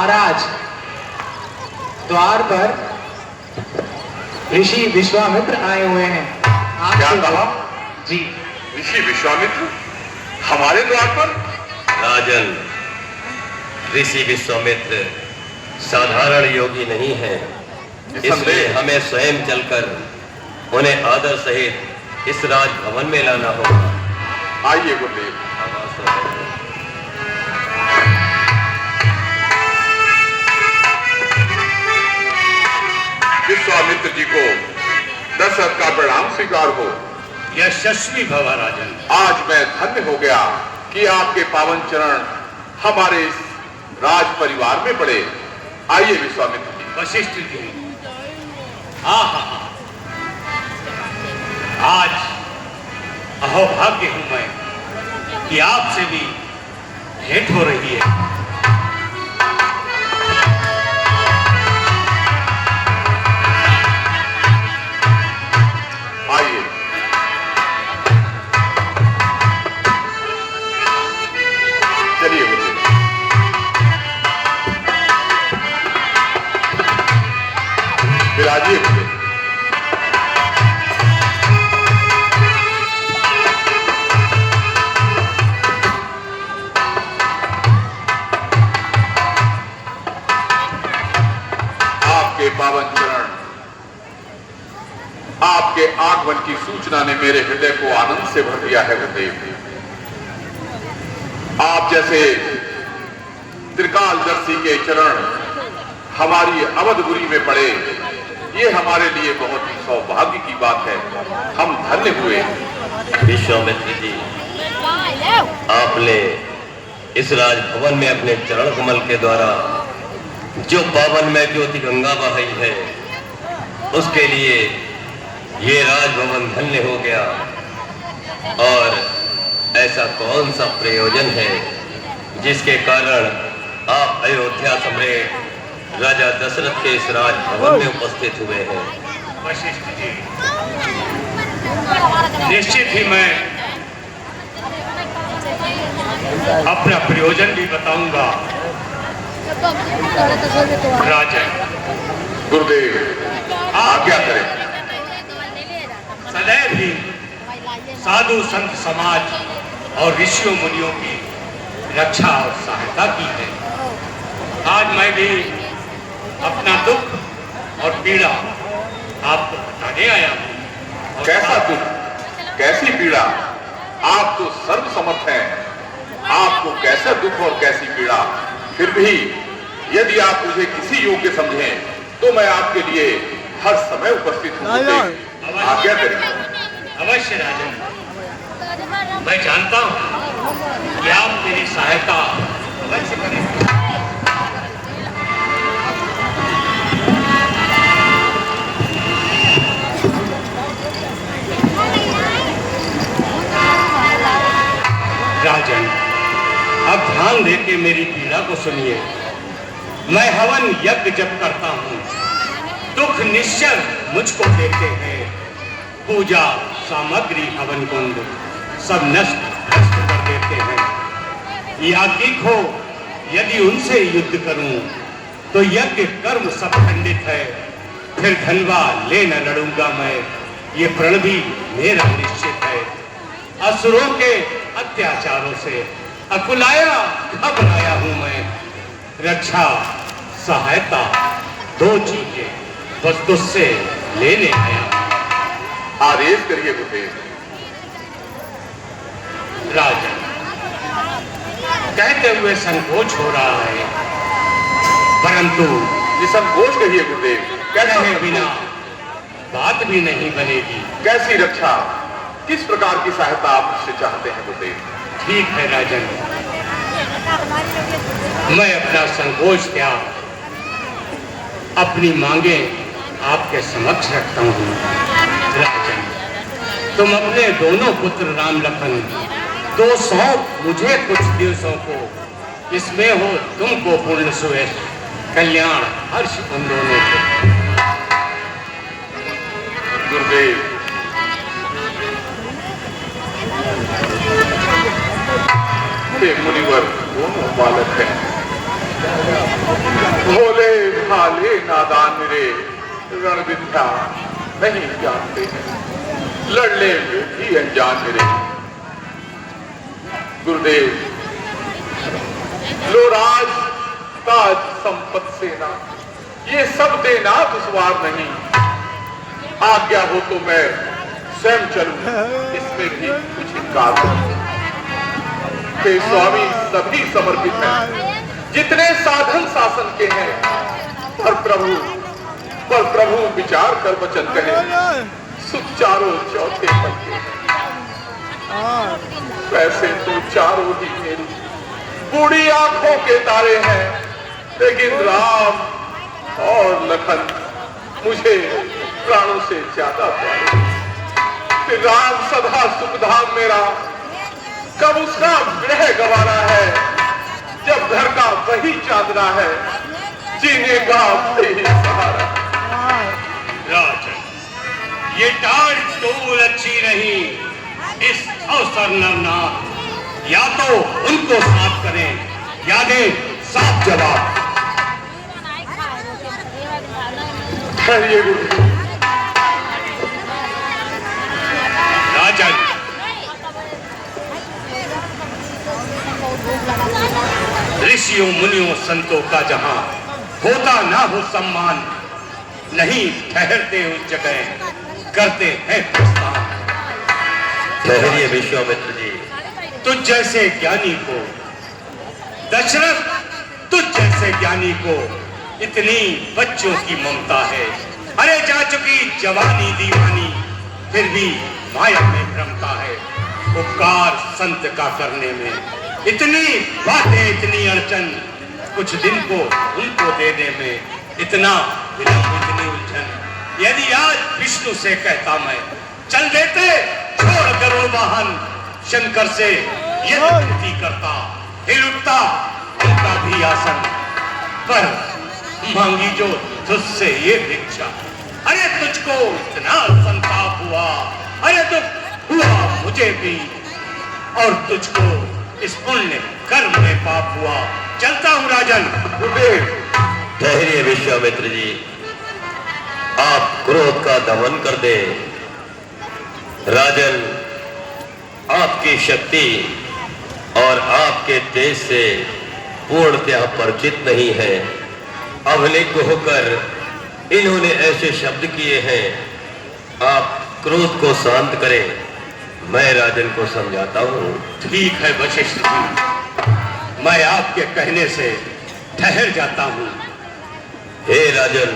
महाराज, द्वार पर ऋषि विश्वामित्र आए हुए हैं। क्या कहा? जी, ऋषि विश्वामित्र हमारे द्वार पर? राजन, ऋषि विश्वामित्र साधारण योगी नहीं है, इसलिए हमें स्वयं चलकर उन्हें आदर सहित इस राजभवन में लाना होगा। आइए गुरुदेव। विश्वामित्र जी को दशरथ का प्रणाम स्वीकार हो। यशस्वी भव राजन। आज मैं धन्य हो गया कि आपके पावन चरण हमारे इस राज परिवार में पड़े। आइए विश्वामित्र जी। वशिष्ठ जी, आहा, आज अहोभाग्य हूं मैं कि आपसे भी भेंट हो रही है। आइए। चलिए गुरुदेव। विराजिए गुरुदेव। आपके पावन चरण, आपके आगमन की सूचना ने मेरे हृदय को आनंद से भर दिया है गुरुदेव। आप जैसे त्रिकालदर्शी के चरण हमारी अवधपुरी में पड़े, ये हमारे लिए बहुत ही सौभाग्य की बात है। हम धन्य हुए। विश्वामित्र जी, आपने इस राजभवन में अपने चरण कमल के द्वारा जो पावन में ज्योति गंगा बहाई है, उसके लिए ये राजभवन धन्य हो गया। और ऐसा कौन सा प्रयोजन है जिसके कारण आप अयोध्या सम्राट राजा दशरथ के इस राजभवन में उपस्थित हुए हैं? वशिष्ठ जी, निश्चित ही मैं अपना प्रयोजन भी बताऊंगा। राजन, गुरुदेव आज्ञा करें। सदैव ही साधु संत समाज और ऋषियों मुनियों की रक्षा और सहायता की है। आज मैं भी अपना दुख और पीड़ा आपको बताने आया हूँ। कैसा दुख, कैसी पीड़ा? आप तो सर्वसमर्थ हैं, आपको कैसा दुख और कैसी पीड़ा? फिर भी यदि आप मुझे किसी योग्य समझें तो मैं आपके लिए हर समय उपस्थित हूँ। आज्ञा करें। अवश्य राजन, मैं जानता हूँ कि आप मेरी सहायता अवश्य करेंगे। राजन, अब ध्यान देके मेरी पीड़ा को सुनिए। मैं हवन यज्ञ जब करता हूँ, दुख निश्चय मुझको देते हैं। पूजा सामग्री हवन कुंड सब नष्ट भ्रष्ट कर देते हैं। याज्ञिक हो यदि उनसे युद्ध करूं तो यज्ञ कर्म सब खंडित है। फिर धनवा ले न लड़ूंगा मैं, ये प्रण भी मेरा निश्चित है। असुरों के अत्याचारों से अकुलाया घबराया हूं मैं। रक्षा सहायता दो चीजें बस तुझसे लेने आया हूं। आदेश करिए गुरुदेव। राजा, कहते हुए संकोच हो रहा है, परंतु निसंकोच कहिए गुरुदेव। कहे बिना बात भी नहीं बनेगी। कैसी रक्षा, किस प्रकार की सहायता आप मुझसे चाहते हैं गुरुदेव? ठीक है राजन, मैं अपना संकोच त्याग अपनी मांगे आपके समक्ष रखता हूँ। राजन, तुम अपने दोनों पुत्र राम लखन तो सौंप मुझे कुछ दिवसों को। इसमें हो तुमको पूर्ण सुयश, कल्याण हर्ष उन दोनों को। गुरुदेव, मुनिवर दोनों बालक हैं, भोले भाले नादान मेरे रण विद्या नहीं जानते हैं, लड़ने में भी अनजान मेरे। गुरुदेव, लो राज ताज संपत सेना, ये सब देना दुश्वार नहीं। आज्ञा हो तो मैं स्वयं चलूं, इसमें भी कुछ इनकार नहीं। हे स्वामी, सभी समर्पित हैं, जितने साधन शासन के हैं। पर प्रभु विचार कर वचन कहे, सुख चारों चौथे पल के। वैसे तो चारों ही मेरी बूढ़ी आंखों के तारे हैं, लेकिन राम और लखन मुझे प्राणों से ज्यादा प्यारे। फिर राम सदा सुखधाम मेरा, कब उसका विरह गवाना है, जब घर का वही चांदना है, जीने का वही सहारा। राजन, ये टाल टोल अच्छी नहीं। इस अवसर नरनाथ या तो उनको साफ करें या दे साफ जवाब। राजन, ऋषियों मुनियों संतों का जहां होता ना हो सम्मान, नहीं ठहरते उस जगह, करते हैं प्रस्थान। ठहरिए विश्वामित्र जी। तुझ जैसे ज्ञानी को दशरथ, तुझ जैसे ज्ञानी को इतनी बच्चों की ममता है। अरे जा चुकी जवानी दीवानी, फिर भी माया में भ्रमता है। उपकार संत का करने में इतनी बातें, इतनी अड़चन, कुछ दिन को उनको देने में इतना विलंब, इतनी उलझन। यदि आज विष्णु से कहता मैं, चल देते छोड़ गरुड़ वाहन, शंकर से यह विनती करता, हिल उठता उनका भी आसन। पर मांगी जो तुझसे ये भिक्षा, अरे तुझको इतना संताप हुआ, अरे दुख हुआ मुझे भी, और तुझको इस पुण्य कर्म में पाप हुआ। चलता हूं राजन। ठहरिए विश्वामित्र जी, आप क्रोध का दमन कर दे। राजन, आपकी शक्ति और आपके तेज से पूर्णतः परिचित नहीं है। अभिलिप्त होकर इन्होंने ऐसे शब्द किए हैं। आप क्रोध को शांत करें, मैं राजन को समझाता हूँ। ठीक है वशिष्ठ जी, मैं आपके कहने से ठहर जाता हूँ। हे राजन,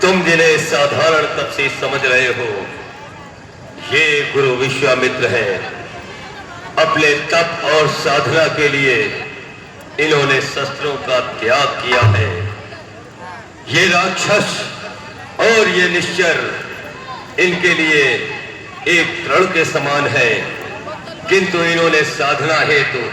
तुम जिन्हें साधारण तपस्वी समझ रहे हो, ये गुरु विश्वामित्र हैं। अपने तप और साधना के लिए इन्होंने शस्त्रों का त्याग किया है। ये राक्षस और ये निश्चर इनके लिए एक तृण के समान है, किंतु इन्होंने साधना हेतु